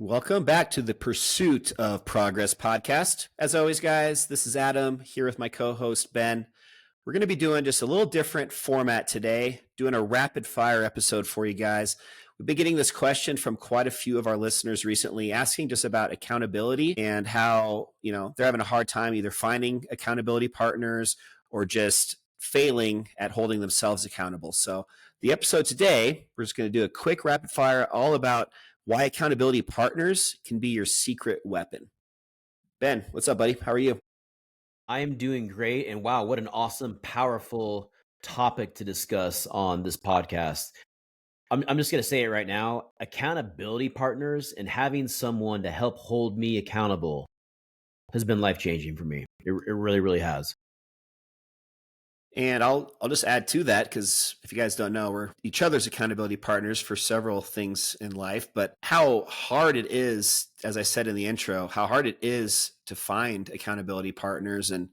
Welcome back to the Pursuit of Progress podcast. As always, guys, this is Adam here with my co host, Ben. We're going to be doing just a little different format today, doing a rapid fire episode for you guys. We've been getting this question from quite a few of our listeners recently, asking just about accountability and how, they're having a hard time either finding accountability partners or just failing at holding themselves accountable. So, the episode today, we're just going to do a quick rapid fire all about why accountability partners can be your secret weapon. Ben, what's up, buddy? How are you? I am doing great. And wow, what an awesome, powerful topic to discuss on this podcast. I'm just going to say it right now. Accountability partners and having someone to help hold me accountable has been life changing for me. It really, really has. And I'll just add to that because if you guys don't know, we're each other's accountability partners for several things in life. But how hard it is, as I said in the intro, how hard it is to find accountability partners. And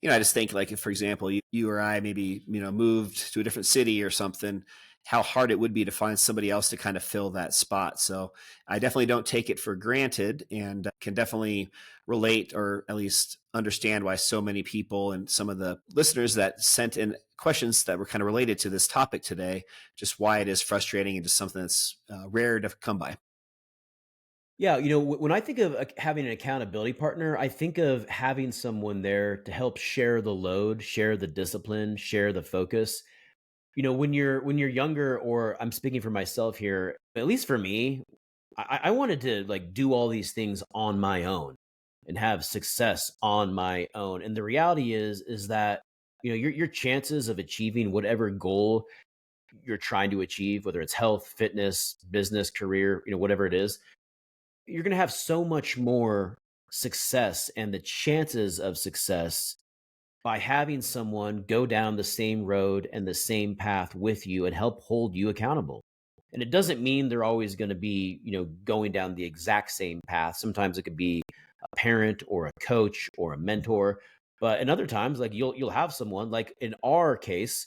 I just think like if, for example, you or I maybe, moved to a different city or something, how hard it would be to find somebody else to kind of fill that spot. So I definitely don't take it for granted and can definitely relate or at least understand why so many people and some of the listeners that sent in questions that were kind of related to this topic today, just why it is frustrating and just something that's rare to come by. Yeah, when I think of having an accountability partner, I think of having someone there to help share the load, share the discipline, share the focus. When you're younger, or I'm speaking for myself here, at least for me, I wanted to like do all these things on my own and have success on my own. And the reality is that your chances of achieving whatever goal you're trying to achieve, whether it's health, fitness, business, career, whatever it is, you're going to have so much more success and the chances of success by having someone go down the same road and the same path with you and help hold you accountable. And it doesn't mean they're always going to be, going down the exact same path. Sometimes it could be a parent or a coach or a mentor. But in other times, like you'll have someone like in our case,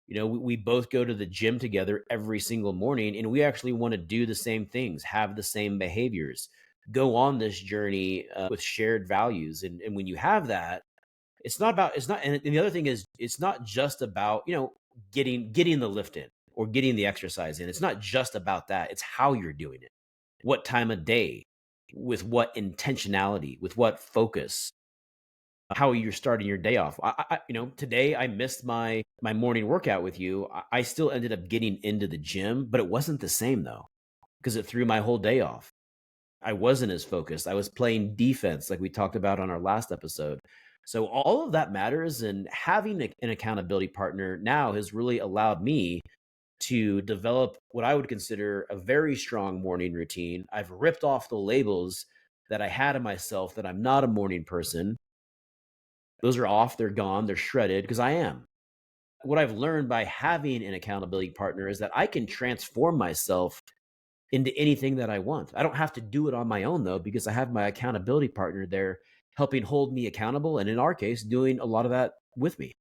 we both go to the gym together every single morning and we actually want to do the same things, have the same behaviors, go on this journey with shared values. And when you have that, it's not, and the other thing is, it's not just about, getting the lift in or getting the exercise in. It's not just about that. It's how you're doing it, what time of day, with what intentionality, with what focus, how you're starting your day off. Today I missed my morning workout with you. I still ended up getting into the gym, but it wasn't the same though, because it threw my whole day off. I wasn't as focused. I was playing defense like we talked about on our last episode. So all of that matters, and having an accountability partner now has really allowed me to develop what I would consider a very strong morning routine. I've ripped off the labels that I had of myself that I'm not a morning person. Those are off, they're gone, they're shredded because I am. What I've learned by having an accountability partner is that I can transform myself into anything that I want. I don't have to do it on my own though, because I have my accountability partner there helping hold me accountable. And in our case, doing a lot of that with me.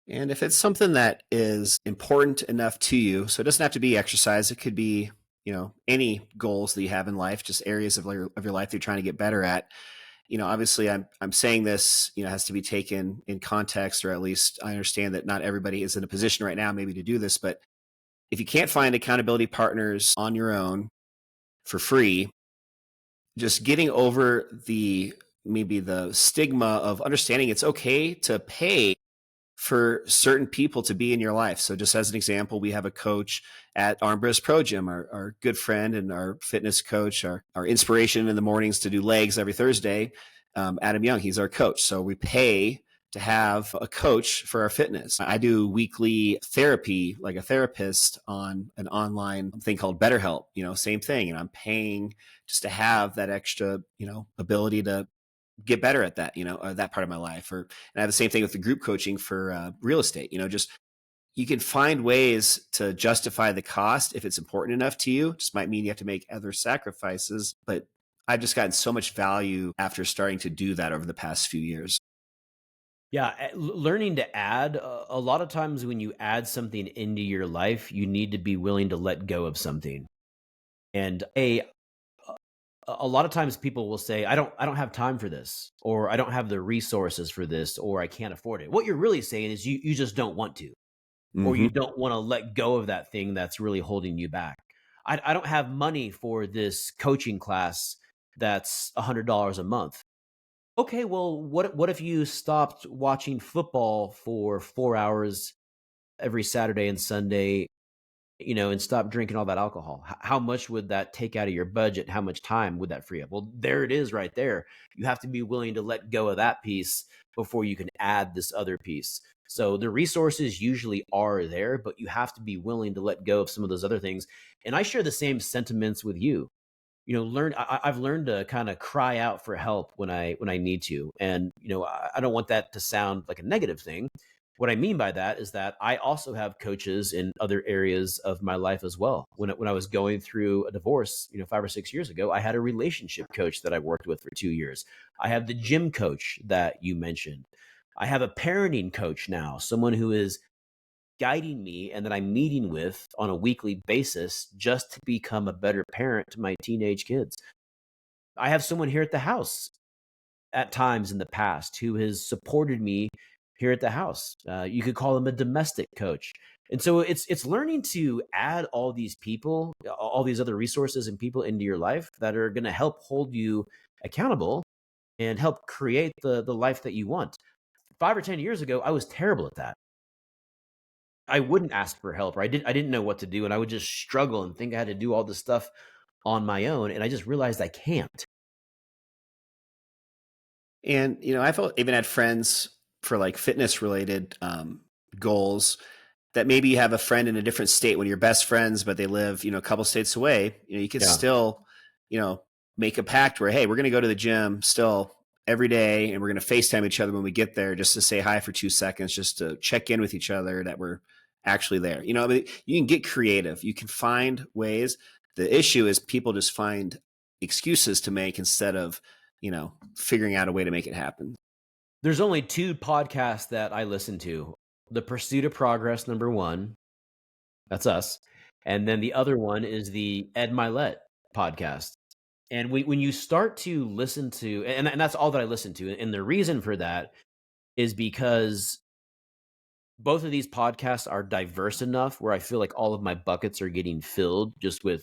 And if it's something that is important enough to you, so it doesn't have to be exercise, it could be, any goals that you have in life, just areas of your life that you're trying to get better at. Obviously I'm saying this, has to be taken in context, or at least I understand that not everybody is in a position right now maybe to do this, but if you can't find accountability partners on your own for free, just getting over maybe the stigma of understanding it's okay to pay for certain people to be in your life. So just as an example, we have a coach at Armbrust Pro Gym, our good friend and our fitness coach, our inspiration in the mornings to do legs every Thursday. Adam Young, he's our coach. So we pay to have a coach for our fitness. I do weekly therapy, like a therapist on an online thing called BetterHelp, same thing. And I'm paying just to have that extra, ability to get better at that, that part of my life. And I have the same thing with the group coaching for real estate, just you can find ways to justify the cost if it's important enough to you. Just might mean you have to make other sacrifices, but I've just gotten so much value after starting to do that over the past few years. Yeah, learning to add a lot of times when you add something into your life, you need to be willing to let go of something. And a lot of times people will say, I don't have time for this, or I don't have the resources for this, or I can't afford it. What you're really saying is you just don't want to, or you Hmm. don't want to let go of that thing that's really holding you back. I don't have money for this coaching class that's $100 a month. Okay, well, what if you stopped watching football for 4 hours every Saturday and Sunday, and stop drinking all that alcohol? How much would that take out of your budget? How much time would that free up? Well, there it is right there. You have to be willing to let go of that piece before you can add this other piece. So the resources usually are there, but you have to be willing to let go of some of those other things. And I share the same sentiments with you. I've learned to kind of cry out for help when I need to. And I don't want that to sound like a negative thing. What I mean by that is that I also have coaches in other areas of my life as well. When I was going through a divorce, 5 or 6 years ago, I had a relationship coach that I worked with for 2 years. I have the gym coach that you mentioned. I have a parenting coach now, someone who is guiding me and that I'm meeting with on a weekly basis just to become a better parent to my teenage kids. I have someone here at the house at times in the past who has supported me here at the house. You could call him a domestic coach. And so it's learning to add all these people, all these other resources and people into your life that are going to help hold you accountable and help create the life that you want. 5 or 10 years ago, I was terrible at that. I wouldn't ask for help, or I didn't know what to do, and I would just struggle and think I had to do all this stuff on my own, and I just realized I can't. And I've even had friends for like fitness related goals that maybe you have a friend in a different state when you're best friends, but they live, a couple states away. You could Yeah. still, you know, make a pact where, hey, we're going to go to the gym still every day, and we're going to FaceTime each other when we get there, just to say hi for 2 seconds, just to check in with each other that we're actually there. I mean, you can get creative. You can find ways. The issue is people just find excuses to make instead of, figuring out a way to make it happen. There's only 2 podcasts that I listen to. The Pursuit of Progress, number 1, that's us, and then the other one is the Ed Milet podcast. And when you start to listen to, and that's all that I listen to, and the reason for that is because both of these podcasts are diverse enough where I feel like all of my buckets are getting filled just with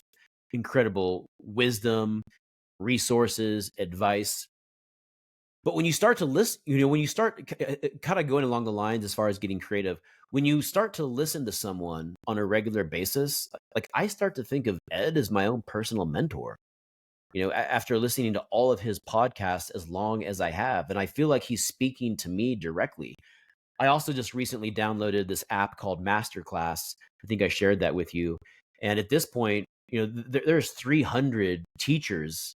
incredible wisdom, resources, advice. But when you start to listen, when you start kind of going along the lines as far as getting creative, when you start to listen to someone on a regular basis, like I start to think of Ed as my own personal mentor. After listening to all of his podcasts as long as I have, and I feel like he's speaking to me directly. I also just recently downloaded this app called Masterclass. I think I shared that with you. And at this point, there's 300 teachers.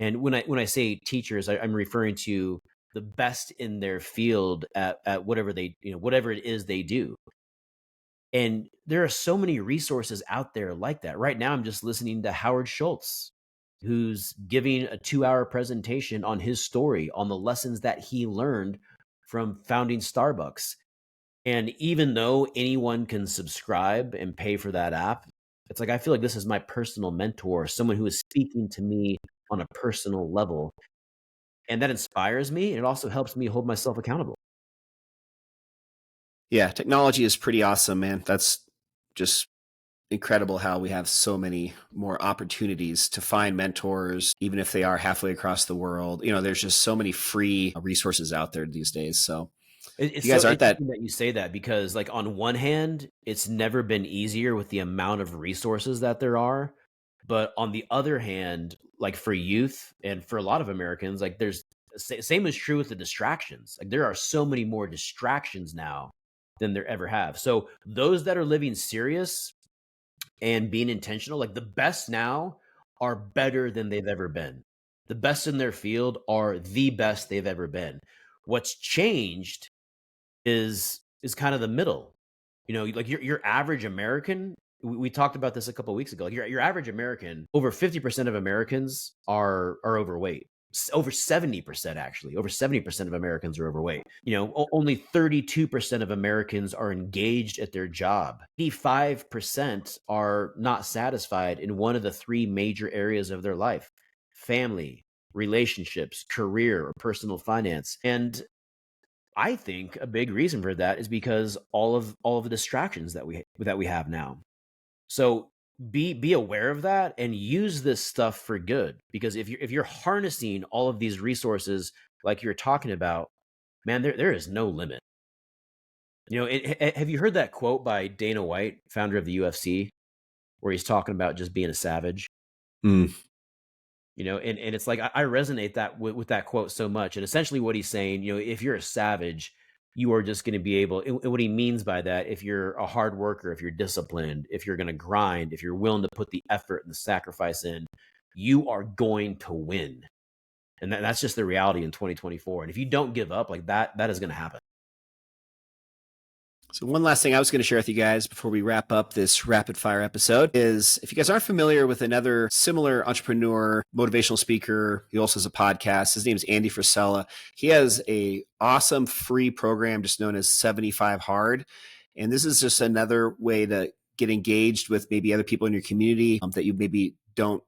And when I say teachers, I'm referring to the best in their field at whatever whatever it is they do. And there are so many resources out there like that. Right now, I'm just listening to Howard Schultz, who's giving a 2-hour presentation on his story, on the lessons that he learned from founding Starbucks. And even though anyone can subscribe and pay for that app, it's like I feel like this is my personal mentor, someone who is speaking to me on a personal level. And that inspires me. And it also helps me hold myself accountable. Yeah, technology is pretty awesome, man. That's just incredible how we have so many more opportunities to find mentors, even if they are halfway across the world. There's just so many free resources out there these days. So if It's you so guys aren't that, interesting that you say that because, like, on one hand, it's never been easier with the amount of resources that there are. But on the other hand, like for youth and for a lot of Americans, like same is true with the distractions. Like there are so many more distractions now than there ever have. So those that are living serious and being intentional, like the best now are better than they've ever been. The best in their field are the best they've ever been. What's changed is kind of the middle. Like your average American, we talked about this a couple of weeks ago. Like your average American, over 50% of Americans are overweight. Over 70%, actually. Over 70% of Americans are overweight. Only 32% of Americans are engaged at their job. 85% are not satisfied in one of the three major areas of their life: family, relationships, career, or personal finance. And I think a big reason for that is because all of the distractions that we have now. So be aware of that and use this stuff for good. Because if you're harnessing all of these resources like you're talking about, man, there is no limit. Have you heard that quote by Dana White, founder of the UFC, where he's talking about just being a savage? Mm. And it's like I resonate that with that quote so much. And essentially what he's saying, if you're a savage, you are just going to be able, and what he means by that, if you're a hard worker, if you're disciplined, if you're going to grind, if you're willing to put the effort and the sacrifice in, you are going to win. And that's just the reality in 2024. And if you don't give up, like that is going to happen. So one last thing I was going to share with you guys before we wrap up this rapid fire episode is if you guys aren't familiar with another similar entrepreneur, motivational speaker, he also has a podcast. His name is Andy Frisella. He has a awesome free program just known as 75 Hard. And this is just another way to get engaged with maybe other people in your community that you maybe don't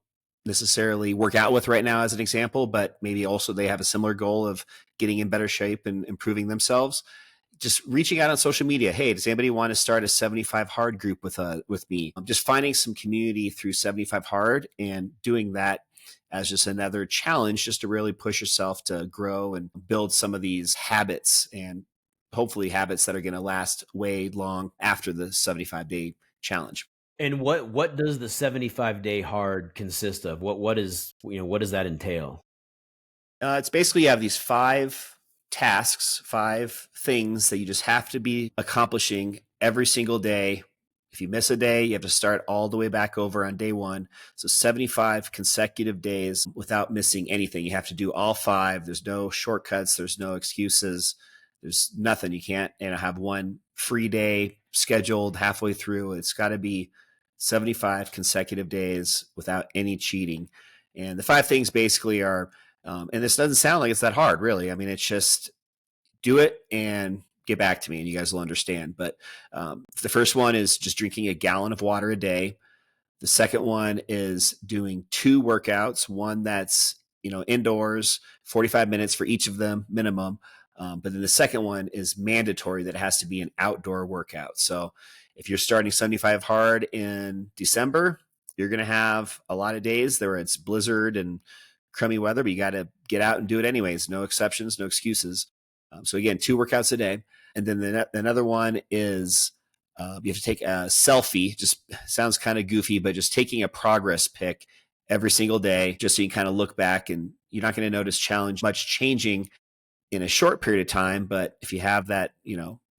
necessarily work out with right now as an example, but maybe also they have a similar goal of getting in better shape and improving themselves. Just reaching out on social media. Hey, does anybody want to start a 75 hard group with me? Just finding some community through 75 hard and doing that as just another challenge, just to really push yourself to grow and build some of these habits, and hopefully habits that are going to last way long after the 75-day challenge. And what does the 75-day hard consist of? What does that entail? It's basically you have these 5 tasks, 5 things that you just have to be accomplishing every single day. If you miss a day, you have to start all the way back over on day one. So 75 consecutive days without missing anything. You have to do all 5. There's no shortcuts. There's no excuses. There's nothing. You can't have one free day scheduled halfway through. It's got to be 75 consecutive days without any cheating. And the 5 things basically are and this doesn't sound like it's that hard, really. I mean, it's just do it and get back to me, and you guys will understand. But the first one is just drinking a gallon of water a day. The second one is doing 2 workouts, one that's indoors, 45 minutes for each of them minimum. But then the second one is mandatory, that it has to be an outdoor workout. So if you're starting 75 hard in December, you're going to have a lot of days where it's blizzard and crummy weather, but you got to get out and do it anyways. No exceptions, no excuses. So again, 2 workouts a day. And then another one is you have to take a selfie. Just sounds kind of goofy, but just taking a progress pic every single day, just so you kind of look back, and you're not going to notice much changing in a short period of time. But if you have that,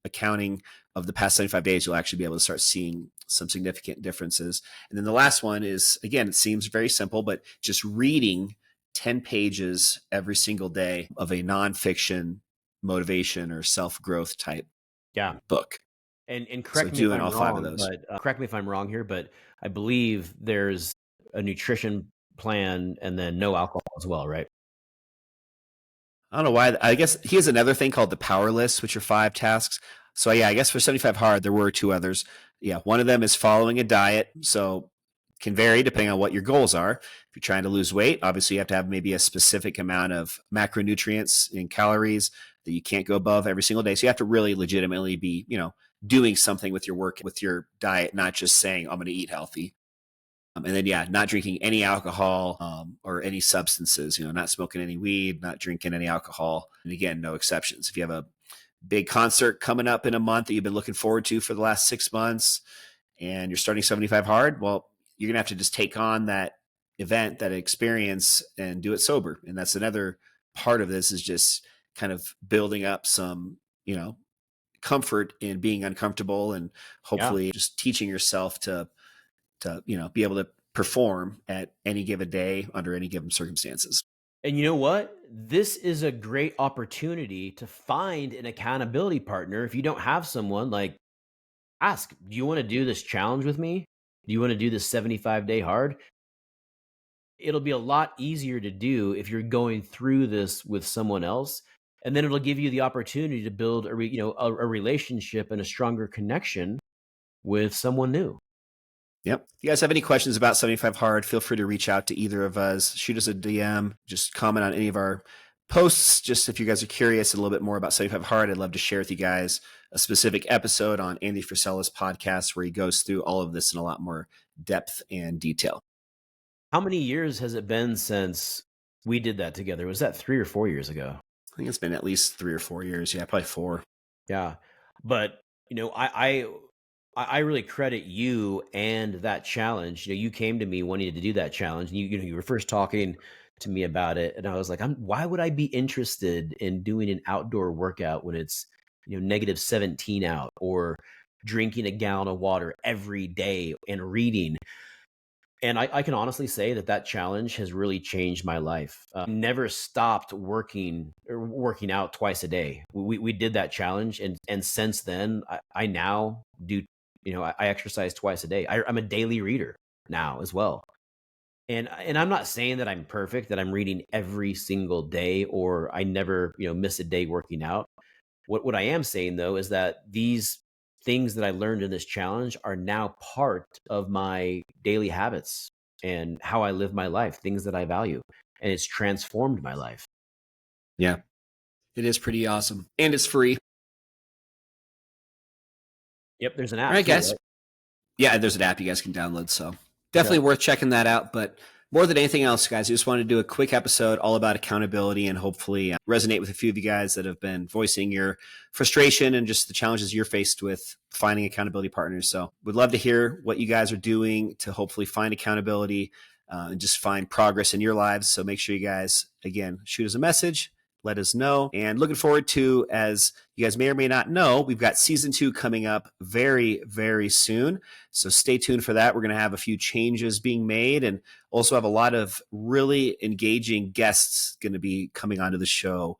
accounting of the past 75 days, you'll actually be able to start seeing some significant differences. And then the last one is, again, it seems very simple, but just reading 10 pages every single day of a nonfiction motivation or self-growth type Yeah. book. And So correct me if doing I'm all 5 of wrong, those. but correct me if I'm wrong here, but I believe there's a nutrition plan and then no alcohol as well, right? I don't know why. I guess he has another thing called the power list, which are 5 tasks. So yeah, I guess for 75 hard, there were 2 others. Yeah, one of them is following a diet. So can vary depending on what your goals are. If you're trying to lose weight, obviously you have to have maybe a specific amount of macronutrients and calories that you can't go above every single day. So you have to really legitimately be, doing something with your work, with your diet, not just saying, I'm going to eat healthy. And then, yeah, not drinking any alcohol or any substances, not smoking any weed, not drinking any alcohol. And again, no exceptions. If you have a big concert coming up in a month that you've been looking forward to for the last 6 months and you're starting 75 hard, well, you're going to have to just take on that event, that experience, and do it sober. And that's another part of this, is just kind of building up some, comfort in being uncomfortable, and Yeah. hopefully just teaching yourself to be able to perform at any given day under any given circumstances. And you know what? This is a great opportunity to find an accountability partner. If you don't have someone, like, ask, do you want to do this challenge with me? Do you want to do this 75-day hard? it'll be a lot easier to do if you're going through this with someone else, and then it'll give you the opportunity to build a relationship and a stronger connection with someone new. Yep. If you guys have any questions about 75 Hard, feel free to reach out to either of us. Shoot us a DM. Just comment on any of our posts. Just if you guys are curious a little bit more about 75 Hard, I'd love to share with you guys a specific episode on Andy Frisella's podcast where he goes through all of this in a lot more depth and detail. How many years has it been since we did that together? Was that 3 or 4 years ago? I think it's been at least 3 or 4 years. Yeah, probably 4. Yeah. But, I really credit you and that challenge. You came to me wanting to do that challenge, and you were first talking to me about it, and I was like, why would I be interested in doing an outdoor workout when it's, -17 out, or drinking a gallon of water every day and reading? And I can honestly say that that challenge has really changed my life. Never stopped working out twice a day. We did that challenge, and since then, I now do. I exercise twice a day. I'm a daily reader now as well. And I'm not saying that I'm perfect, that I'm reading every single day, or I never miss a day working out. What I am saying though is that these things that I learned in this challenge are now part of my daily habits and how I live my life, things that I value, and it's transformed my life. Yeah, it is pretty awesome. And it's free. Yep, there's an All app right, too, guys. right? Yeah, there's an app you guys can download. So Okay. definitely worth checking that out. But more than anything else, guys, I just wanted to do a quick episode all about accountability and hopefully resonate with a few of you guys that have been voicing your frustration and just the challenges you're faced with finding accountability partners. So we'd love to hear what you guys are doing to hopefully find accountability and just find progress in your lives. So make sure you guys, again, shoot us a message. Let us know. And looking forward to, as you guys may or may not know, we've got season 2 coming up very, very soon. So stay tuned for that. We're going to have a few changes being made and also have a lot of really engaging guests going to be coming onto the show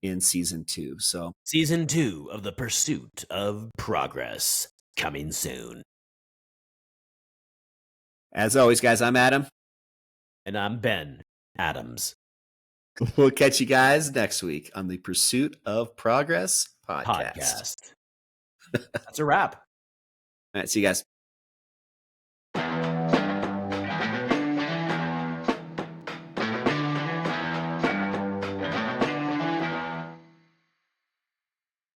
in season 2. So Season 2 of The Pursuit of Progress, coming soon. as always, guys, I'm Adam. And I'm Ben Adams. We'll catch you guys next week on the Pursuit of Progress podcast. That's a wrap. All right, see you guys.